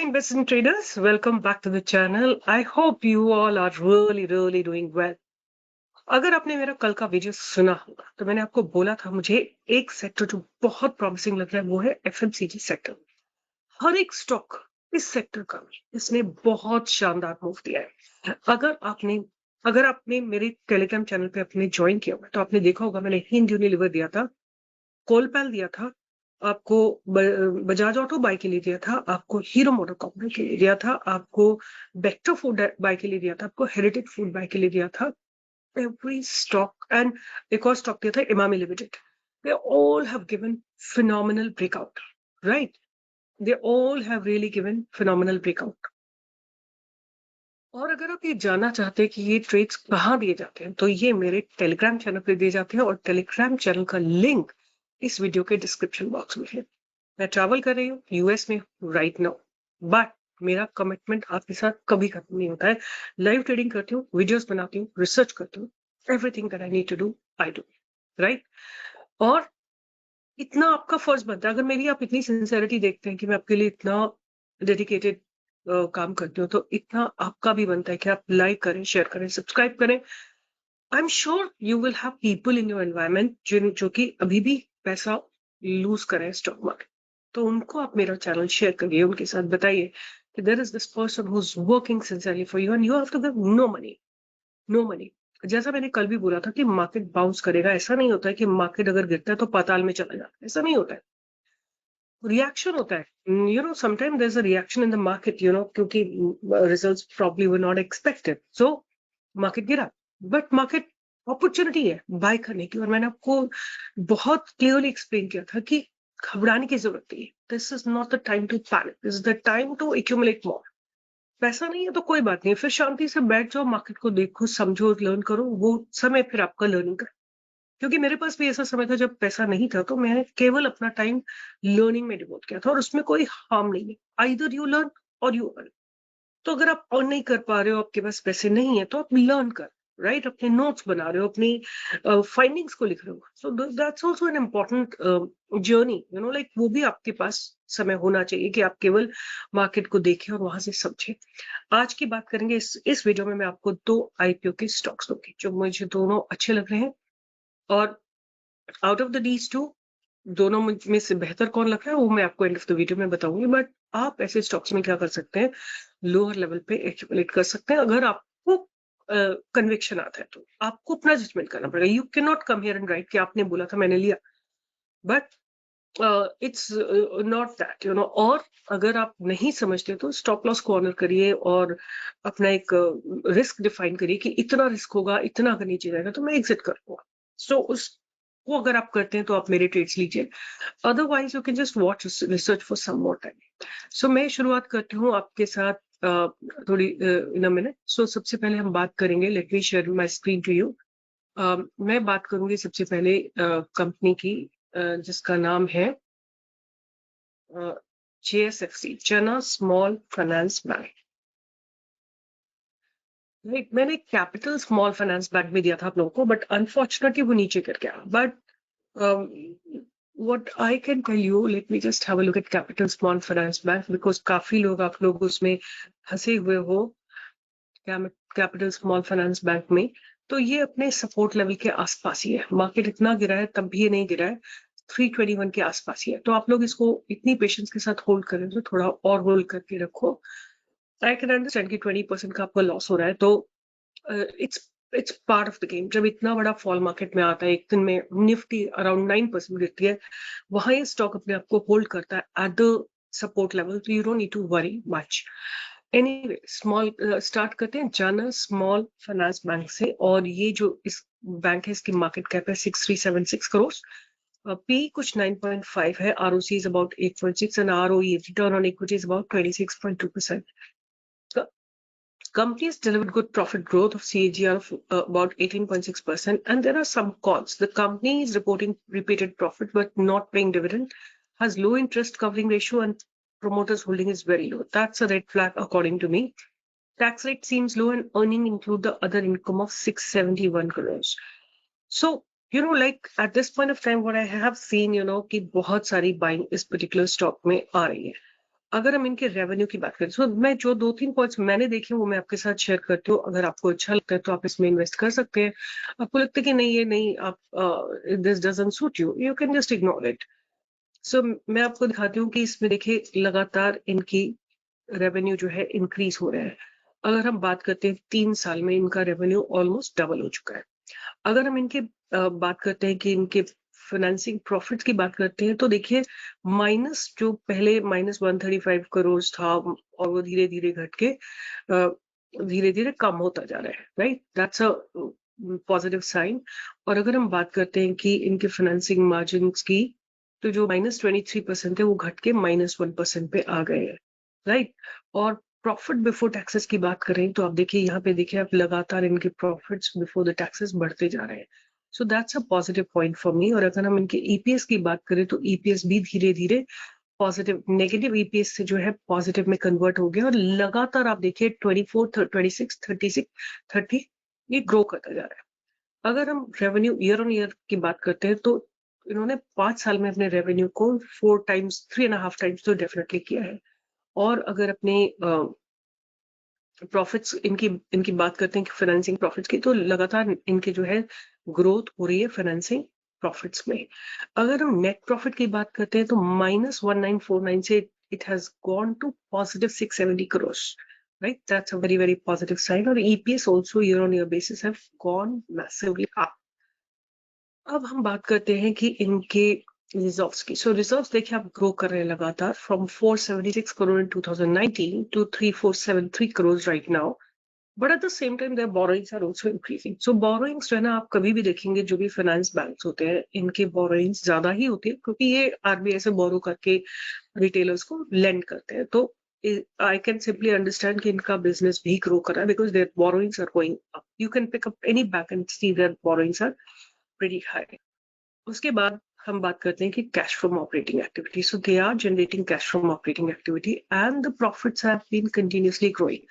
Hi, investment traders. Welcome back to the channel. I hope you all are really doing well. अगर आपने मेरा कल का video सुना होगा तो मैंने आपको बोला था मुझे एक सेक्टर जो बहुत प्रॉमिसिंग लग रहा है वो है एफएमसीजी सेक्टर। हर एक स्टॉक इस सेक्टर का इसने बहुत शानदार मूव दिया है। अगर आपने मेरे टेलीग्राम चैनल पे अपने ज्वाइन किया हुआ तो आपने देखा होगा मैंने हिंद यूनिलीवर दिया था, कोलपैल दिया था, आपको बजाज ऑटो बाय के लिए दिया था, आपको हीरो मोटर कंपनी के लिए दिया था, आपको बेक्टर फूड बाय के लिए दिया था, आपको हेरिटेज फूड बाय के लिए दिया था। एवरी स्टॉक एंड एक और स्टॉक दिया था Emami limited. They all have given phenomenal breakout, right? They all have really given phenomenal breakout. और अगर आप ये जानना चाहते हैं कि ये ट्रेड्स कहाँ दिए जाते हैं तो ये मेरे टेलीग्राम चैनल पे दिए जाते हैं और टेलीग्राम चैनल का लिंक इस वीडियो के डिस्क्रिप्शन बॉक्स में है। मैं ट्रैवल कर रही हूँ यूएस में राइट नाउ, बट मेरा कमिटमेंट आपके साथ कभी खत्म नहीं होता है। लाइव ट्रेडिंग करती हूँ, वीडियोस बनाती हूँ, रिसर्च करती हूँ, everything that I need to do I do, right? और इतना आपका फर्ज बनता है, अगर मेरी आप इतनी सिंसेरिटी देखते हैं कि मैं आपके लिए इतना डेडिकेटेड काम करती हूँ तो इतना आपका भी बनता है कि आप लाइक करें, शेयर करें, सब्सक्राइब करें। I am sure you will have people in your environment जो कि अभी भी पैसा लूज करें स्टॉक मार्केट, तो उनको आप मेरा चैनल शेयर करिए, उनके साथ बताइए कि there is this person who is working sincerely for you and you have to give no money, no money. जैसा मैंने कल भी बोला था कि मार्केट बाउंस करेगा, ऐसा नहीं होता है कि मार्केट अगर गिरता है तो पाताल में चला जाता है, ऐसा नहीं होता है। रिएक्शन होता है, sometime there is a reaction in the market, क्योंकि results probably were not expected, so market गिरा, बट मार्केट अपॉर्चुनिटी है बाय करने की। और मैंने आपको बहुत क्लियरली एक्सप्लेन किया था कि घबराने की जरूरत नहीं है। This is not the time to panic, this is the time to accumulate more. पैसा नहीं है तो कोई बात नहीं, फिर शांति से बैठ जाओ, मार्केट को देखो, समझो, लर्न करो, वो समय फिर आपका लर्निंग का। क्योंकि मेरे पास भी ऐसा समय था जब पैसा नहीं था तो मैंने केवल अपना टाइम लर्निंग में डिवोट किया था और उसमें कोई हार्म नहीं है। आइदर यू लर्न और यू अर्न। तो अगर आप अर्न नहीं कर पा रहे हो, आपके पास पैसे नहीं है, तो आप लर्न कर, राइट? अपने नोट्स बना रहे हो, अपनी फाइंडिंग्स को लिख रहे हो, so that's also an important journey, like वो भी आपके पास समय होना चाहिए कि आप केवल मार्केट को देखें और वहां से समझें। आज की बात करेंगे, इस वीडियो में मैं आपको दो आईपीओ के स्टॉक्स दूंगी जो मुझे दोनों अच्छे लग रहे हैं, और out of the these two दोनों में से बेहतर कौन लग रहा है वो मैं आपको एंड ऑफ द वीडियो में बताऊंगी। बट आप ऐसे स्टॉक्स में क्या कर सकते हैं, लोअर लेवल पे एक्यूमुलेट कर सकते हैं। अगर आपको कन्विक्शन आता है तो आपको अपना जजमेंट करना पड़ेगा। You can not come here and right कि आपने बोला था मैंने लिया, बट इट्स नॉट दैट, और अगर आप नहीं समझते तो स्टॉप लॉस को ऑनर करिए और अपना एक रिस्क डिफाइन करिए कि इतना रिस्क होगा, इतना अगर नीचे जाएगा तो मैं एग्जिट करूंगा। सो उसको अगर आप करते हैं तो आप मेरे ट्रेड्स लीजिए, otherwise you can just watch research for some more time. So मैं शुरुआत करती हूँ आपके साथ थोड़ी इन अ मिनट। सो सबसे पहले हम बात करेंगे, let me share my screen to you. मैं बात करूंगी सबसे पहले कंपनी की, जिसका नाम है JSFC, चना स्मॉल फाइनेंस बैंक। मैंने कैपिटल स्मॉल फाइनेंस बैंक में दिया था आप लोगों को, बट अनफॉर्चुनेटली वो नीचे कर गया। But what I can tell you, let me just have a look at Capital Small Finance Bank, because काफी लोग आप लोग उसमें फंसे हुए हो कैपिटल स्मॉल फाइनेंस बैंक में। तो ये अपने सपोर्ट लेवल के आसपास ही है, मार्केट इतना गिरा है तब भी ये नहीं गिरा है, 321 के आसपास ही है। तो आप लोग इसको इतनी पेशेंस के साथ होल्ड करें तो थोड़ा और होल्ड करके रखो। आई कैन अंडरस्टैंड कि 20% का आपका लॉस हो रहा है, तो it's it's part of the game. जब इतना बड़ा फॉल मार्केट में आता है, एक दिन में निफ्टी अराउंड 9% गिरती है, वहां ये स्टॉक अपने आप को होल्ड करता है एट द सपोर्ट लेवल, तो you don't need to worry much. Anyway, small start करते हैं जाना स्मॉल फाइनेंस बैंक से। और ये जो इस बैंक है, इसकी मार्केट कैप है 6376 करोड़, पी कुछ 9.5 है, ROC is about 8.6 and ROE return on equity is about 26.2%. Company has delivered good profit growth of CAGR of about 18.6%, and there are some cons. The company is reporting repeated profit but not paying dividend, has low interest covering ratio, and promoters holding is very low. That's a red flag according to me. Tax rate seems low and earning include the other income of 671 crores. So, like at this point of time, what I have seen, कि बहुत सारी buying इस particular stock में आ रही है। अगर हम इनके रेवेन्यू की बात करें, तो मैं जो 2-3 पॉइंट्स मैंने देखे वो मैं आपके साथ शेयर करती हूँ। अगर आपको अच्छा लगता है तो आप इसमें इन्वेस्ट कर सकते हैं। आपको लगता है कि नहीं ये नहीं, आप this doesn't suit you, you can just ignore it. So मैं आपको दिखाती हूँ कि इसमें देखिए लगातार इनकी रेवेन्यू जो है इंक्रीज हो रहा है। अगर हम बात करते हैं 3 साल में इनका रेवेन्यू ऑलमोस्ट डबल हो चुका है। अगर हम इनके बात करते हैं कि इनके फाइनेंसिंग प्रॉफिट्स की बात करते हैं, तो देखिए माइनस जो पहले -135 करोड़ था और वो धीरे धीरे घट के धीरे धीरे कम होता जा रहा है, right? That's a positive sign. और अगर हम बात करते हैं कि इनके फाइनेंसिंग मार्जिन की, तो जो -23% है वो घट के -1% पे आ गए हैं, राइट? और प्रॉफिट बिफोर टैक्सेस की बात करें तो आप देखिए यहाँ पे देखिए आप लगातार इनके प्रॉफिट्स बिफोर द टैक्सेस बढ़ते जा रहे हैं। So that's a positive point for me. और अगर हम इनके ईपीएस की बात करें तो ईपीएस भी धीरे धीरे पॉजिटिव, नेगेटिव ईपीएस से जो है पॉजिटिव में कन्वर्ट हो गया और लगातार आप देखिए 24, 26, 36, 30 ये ग्रो करता जा रहा है। अगर हम रेवेन्यू ईयर ऑन ईयर की बात करते हैं तो इन्होंने 5 साल में अपने रेवेन्यू को 4 टाइम्स, 3.5 टाइम्स तो डेफिनेटली किया है। और अगर अपने प्रॉफिट्स इनकी इनकी बात करते हैं कि फाइनेंसिंग प्रॉफिट्स की, तो लगातार इनके जो है ग्रोथ हो रही है फाइनेंसिंग प्रॉफिट्स में। अगर हम नेट प्रॉफिट की बात करते हैं तो -1949 से it has gone to +670 crore, right? That's a very very positive sign. और EPS also year on year basis have gone massively up. अब हम बात करते हैं कि इनके रिजर्व्स की। सो रिजर्व्स देखिए आप ग्रो कर रहे हैं लगातार, from 476 crore in 2019 to 3473 crore right now. But at the same time their borrowings are also increasing. So borrowings जो है ना, आप कभी भी देखेंगे जो भी फाइनेंस बैंक्स होते हैं इनके बोरोइंग्स ज्यादा ही होती है, क्योंकि ये आरबीआई से बोरो करके रिटेलर्स को लेंड करते हैं। तो आई कैन सिंपली अंडरस्टैंड कि इनका बिजनेस भी ग्रो कर रहा है because their borrowings are going up. You can pick up any bank and see their borrowings are pretty high. उसके बाद हम बात करते हैं कि cash from operating activity. So they are generating cash from operating activity and the profits have been continuously growing.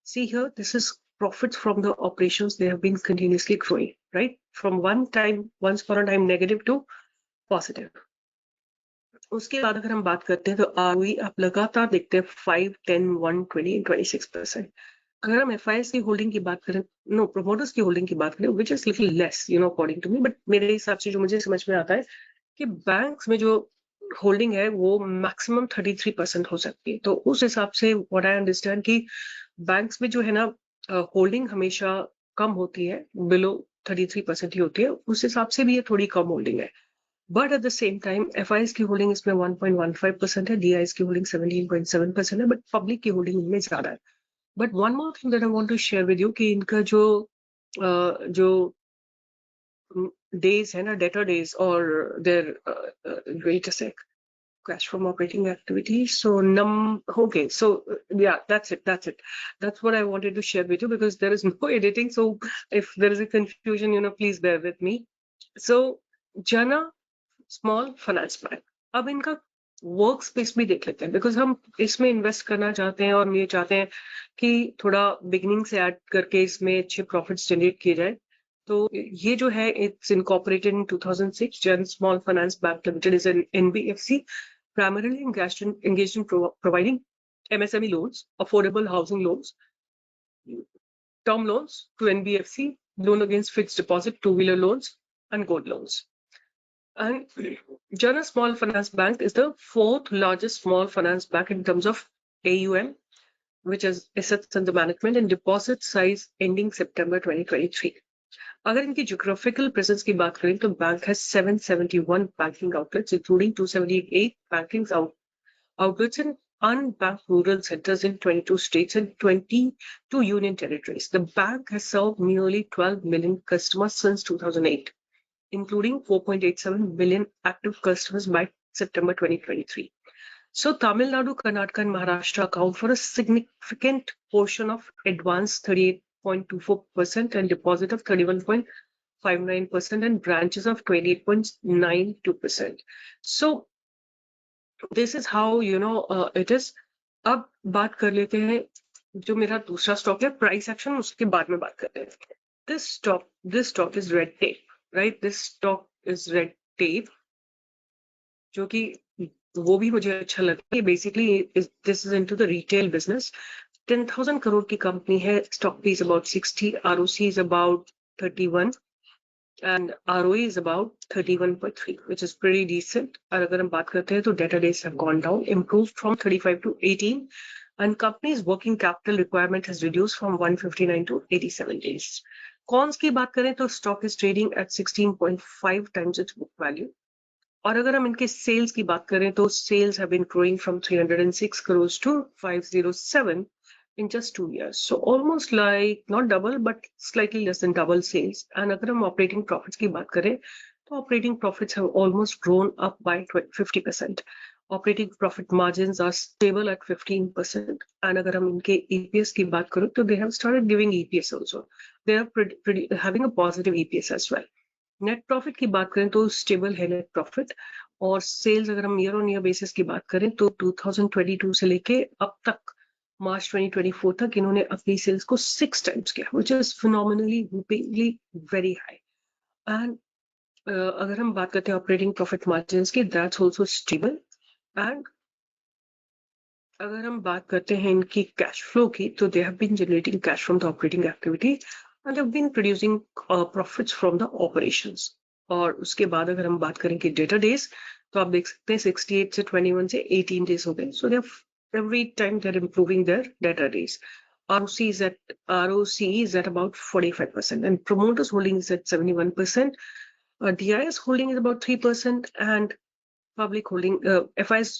See here, this is profits from the operations. They have been continuously growing, right? From once upon a time negative to positive. उसके बाद अगर हम बात करते हैं तो ROE आप लगातार देखते हैं 5, 10, 1, 20, 26%। अगर हम एफआईएस की होल्डिंग की बात करें, नो प्रोमोटर्स की होल्डिंग की बात करें, which is little less according to me, but मेरे हिसाब से जो मुझे समझ में आता है कि बैंक्स में जो होल्डिंग है वो मैक्सिमम 33% हो सकती है। तो उस हिसाब से व्हाट आई अंडरस्टैंड कि बैंक्स में जो है ना होल्डिंग हमेशा कम होती है, बिलो 33% ही होती है, उस हिसाब से भी ये थोड़ी कम होल्डिंग है। But at the same time FIS की होल्डिंग इसमें 1.15% है, डीआईएस की होल्डिंग 17.7% है, बट पब्लिक की होल्डिंग इनमें ज्यादा है। But one more thing that I want to share with you कि इनका जो डेज है ना, डेटर डेज और there wait a sec, cash from operating activities. So okay, so yeah, that's what I wanted to share with you because there is no editing, so if there is a confusion, please bear with me. So Jana small finance bank, अब इनका work space भी देख लेते हैं because हम इसमें invest करना चाहते हैं और हम ये चाहते हैं कि थोड़ा बिगिनिंग से ऐड करके इसमें अच्छे प्रॉफिट्स जनरेट किए जाए। तो ये जो है इट्स इनकॉर्पोरेटेड इन 2006। जन small finance bank limited is an NBFC primarily engaged in providing MSME loans, affordable housing loans, term loans to NBFC, loan against fixed deposit, two-wheeler loans, and gold loans. And Jana Small Finance Bank is the fourth largest small finance bank in terms of AUM, which is assets under management and deposit size ending September 2023. अगर इनकी geographical presence की बात करें तो bank has 771 banking outlets, including 278 banking outlets in unbanked rural centers in 22 states and 22 union territories. The bank has served nearly 12 million customers since 2008, including 4.87 million active customers by September 2023. So Tamil Nadu, Karnataka, and Maharashtra account for a significant portion of advance 38.24% and deposit of 31.59% and branches of 28.92%. So this is how it is. अब बात कर लेते हैं जो मेरा दूसरा stock है price action, उसके बाद में बात करते हैं। This stock is red tape, right? This stock is red tape, जो कि वो भी मुझे अच्छा लगा। Basically this is into the retail business. 10,000 crore की कंपनी है, stock P is about 60, ROC is about 31 and ROE is about 31.3, which is pretty decent. और अगर हम बात करते हैं तो debtor days have gone down, improved from 35 to 18, and company's working capital requirement has reduced from 159 to 87 days. Cons की बात करें तो stock is trading at 16.5 times its book value. और अगर हम इनके sales की बात करें तो sales have been growing from 306 crores to 507 in just 2 years. So almost like not double, but slightly less than double sales. And अगर हम operating profits की बात करें तो operating profits have almost grown up by 50%. Operating profit margins are stable at 15%. And अगर हम इनके EPS की बात करें तो they have started giving EPS also. They are having a positive EPS as well. Net profit की बात करें तो स्टेबल है नेट प्रॉफिट। और सेल्स अगर हम ईयर ऑन ईयर बेसिस की बात करें तो 2022 से लेके अब तक मार्च 2024 तक इन्होंने अपनी सेल्स को 6 टाइम्स किया, which is phenomenally very high. And अगर हम बात करते हैं ऑपरेटिंग प्रॉफिट मार्जिन्स की, दैट्स आल्सो स्टेबल। एंड अगर हम बात करते हैं इनकी कैश फ्लो की तो they have been generating cash from the operating activity and have been producing profits from the operations. और उसके बाद अगर हम बात करें कि डेटा डेज तो आप देख सकते हैं 68 से 21 से 18 डेज हो गए। सो दे every time they're improving their data days. ROC is at about 45% and promoters holding is at 71%. DIS holding is about 3% and public holding FIS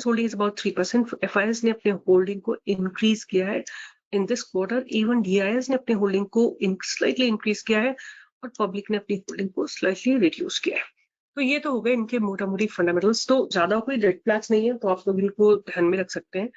holding is about 3%. FIS ने अपने होल्डिंग को इंक्रीज किया है in this quarter. Even DIS ने अपने holding को slightly increase किया है और पब्लिक ने अपनी होल्डिंग को स्लाइटली रिड्यूस किया है। तो ये तो हो गए इनके मोटा मोटी फंडामेंटल्स। तो ज्यादा कोई रेड फ्लैग्स नहीं है, तो आप लोग इनको ध्यान में रख सकते हैं।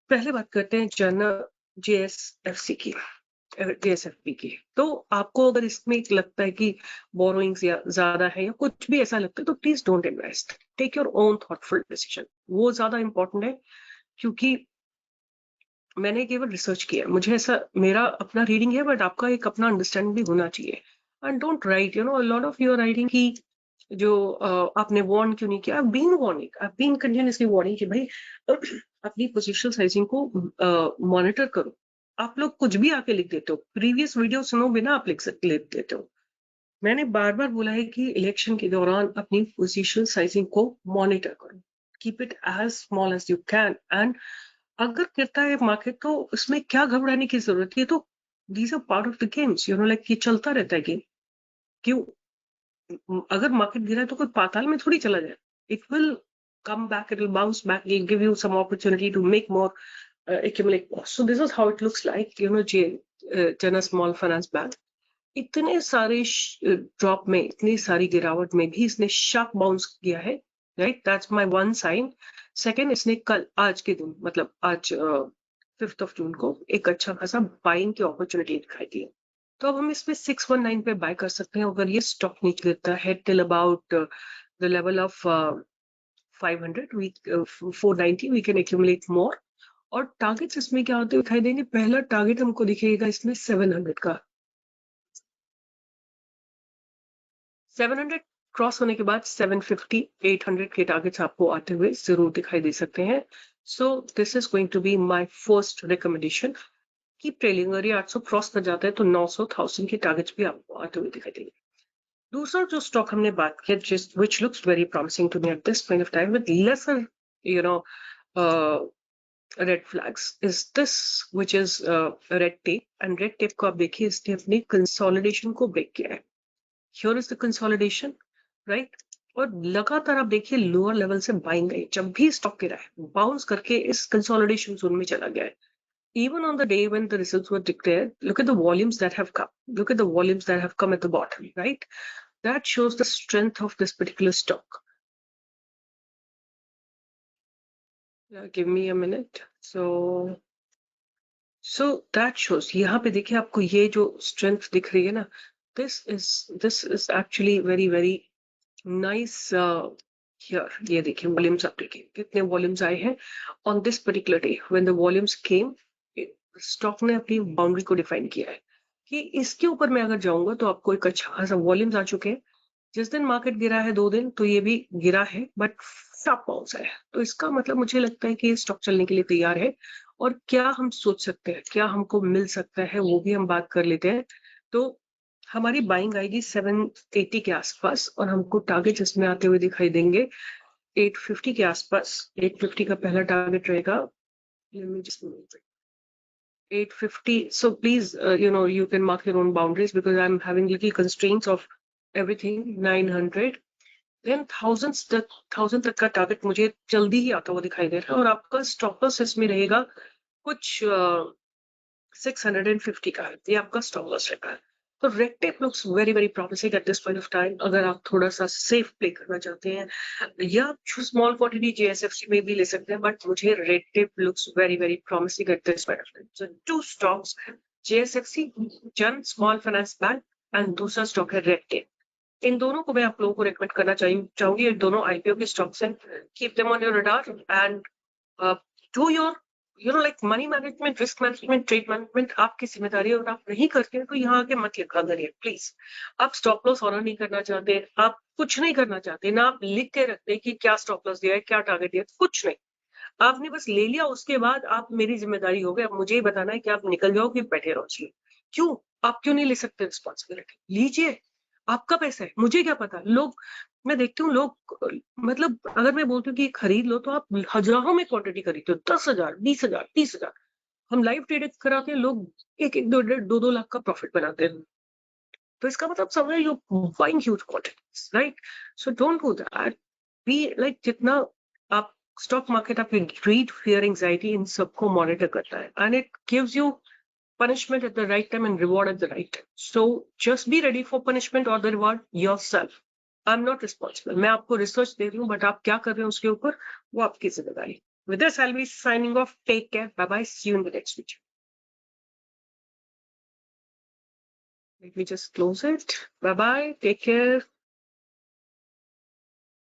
पहले बात करते हैं जर्ना JSFC की, JSFP की। तो आपको अगर इसमें लगता है कि बोरोइंग्स ज्यादा है या कुछ भी ऐसा लगता है तो please don't invest, take your own thoughtful decision. वो ज्यादा इंपॉर्टेंट है क्योंकि मैंने केवल रिसर्च किया, मुझे ऐसा मेरा अपना रीडिंग है, बट आपका एक अपना अंडरस्टैंडिंग भी होना चाहिए। And don't write a lot of your writing की जो आपने वार्न क्यों नहीं किया। I've been continuously warning कि भाई अपनी पोजीशनल साइजिंग को मॉनिटर करो। आप लोग कुछ भी आके लिख देते हो, प्रीवियस वीडियो सुनो बिना आप लिख देते हो। मैंने बार बार बोला है कि इलेक्शन के दौरान अपनी पोजीशनल साइजिंग को मॉनिटर करो, keep it as small as you can. And अगर गिरता है मार्केट तो उसमें क्या घबराने की जरूरत है, तो these are part of the games, like ये चलता रहता है गेम। क्यों अगर मार्केट गिरा है तो कोई पाताल में थोड़ी चला जाए। It will come back, it will bounce back, it will give you some opportunity to make more, accumulate more. So this is how it looks like, Jana Small Finance Bank इतने सारे ड्रॉप में, इतनी सारी गिरावट में भी इसने sharp bounce किया है, right? That's my one sine. Second, इसने कल आज के दिन मतलब आज 5 जून को एक अच्छा खासा बाइंग की अपॉर्चुनिटी दिखाई दी है। तो अब हम इसमें 619 पे बाय कर सकते हैं। अगर ये स्टॉक नीचे गिरता है till about the level of 500 490 we can accumulate more. और टारगेट्स इसमें क्या होते दिखाई देंगे। पहला टारगेट हमको दिखेगा इसमें 700 का। 700 क्रॉस होने के बाद 750 800 के टारगेट्स आपको आते हुए जरूर दिखाई दे सकते हैं। So this is going to be my first recommendation. Keep trailing. अगर ये 800 क्रॉस कर जाता है तो 900 1000 के टारगेट्स भी आपको आते हुए दिखाई देंगे। दूसरा जो स्टॉक हमने बात किया, जिस which looks very promising to me at this point of time with lesser red flags, is this which is red tape. And red tape को आप देखिए, इसने अपनी कंसोलिडेशन को ब्रेक किया है। Here is the consolidation, right? और लगातार आप देखिए लोअर लेवल से बाइंग गई। जब भी स्टॉक गिरा है बाउंस करके इस कंसोलिडेशन जोन में चला गया है। Even on the day when the results were declared, look at the volumes that have come. Look at the volumes that have come at the bottom, right? That shows the strength of this particular stock. Give me a minute. So that shows, यहाँ पे देखिए आपको ये जो strength दिख रही है ना, this is actually very nice here। ये देखिए वॉल्यूम्स आप देखिए कितने वॉल्यूम्स आए हैं on this particular day when the volumes came. Stock ने अपनी बाउंड्री को डिफाइन किया है कि इसके ऊपर मैं अगर जाऊंगा तो आपको एक अच्छा खासा वॉल्यूम्स आ चुके हैं, जिस दिन मार्केट गिरा है 2 दिन तो ये भी गिरा है, बट स्टॉप बाउंस है। तो इसका मतलब मुझे लगता है कि स्टॉक चलने के लिए तैयार है। और क्या हम सोच सकते हैं, क्या हमको मिल सकता है, वो भी हम बात कर लेते हैं। तो हमारी बाइंग आएगी 780 के आसपास और हमको टारगेट इसमें आते हुए दिखाई देंगे 850 के आसपास। 850 का पहला टारगेट रहेगा, let me just move it. 850. So please, you can mark your own boundaries because I'm having little constraints of everything. 900, then thousands तक, 1000 तक का टारगेट मुझे जल्दी ही आता हुआ दिखाई दे रहा है। और आपका स्टॉप लॉस इसमें रहेगा कुछ 650 का, ये आपका स्टॉप लॉस रहेगा। तो red Tape looks very very promising at this point of time. अगर आप थोड़ा सा सेफ प्ले करना चाहते हैं या स्मॉल क्वांटिटी जेएसएफसी में भी ले सकते हैं, बट मुझे Red Tape looks very very promising at this point of time. So 2 stocks, JSFC, Jana small finance bank, and दूसरा स्टॉक है रेड टेप। इन दोनों को मैं आप लोगों को रेकमेंड करना चाहूंगी। ये दोनों आईपीओ के स्टॉक्स हैं। Keep them on your radar and do your like money management, risk management, trade management आपकी जिम्मेदारी है। और आप नहीं करते हैं तो यहाँ आके मत लिखा करिए प्लीज। आप स्टॉप लॉस ऑनर नहीं करना चाहते, आप कुछ नहीं करना चाहते ना, आप लिख के रखते कि क्या स्टॉप लॉस दिया है, क्या टारगेट दिया है, कुछ नहीं। आपने बस ले लिया, उसके बाद आप मेरी जिम्मेदारी हो गई, अब मुझे ही बताना है कि आप निकल जाओ कि बैठे रहो। क्यों, आप क्यों नहीं ले सकते रिस्पॉन्सिबिलिटी? लीजिए, आपका पैसा है, मुझे क्या पता। लोग, मैं देखती हूँ लोग, मतलब अगर मैं बोलती हूँ कि खरीद लो तो आप हजारों में क्वांटिटी खरीदते हो, 10,000, 20,000, 30,000। हम लाइव ट्रेडिंग कराते हैं, लोग 1-1, 2-2 लाख का प्रॉफिट बनाते हैं। तो इसका मतलब समझ, you buying huge quantities, right? So don't do that. Be like, जितना आप स्टॉक मार्केट आपकी ग्रीड, फियर, एंजाइटी, इन सबको मॉनिटर करता है, and it gives you punishment at the right time and reward at the right time. So just be ready for punishment or the reward yourself. I'm not responsible. मैं आपको research दे रही हूँ, but आप क्या कर रहे हैं उसके ऊपर, वो आपकी जिम्मेदारी। With this, I'll be signing off. Take care. Bye bye. See you in the next video. Let me just close it. Bye bye. Take care.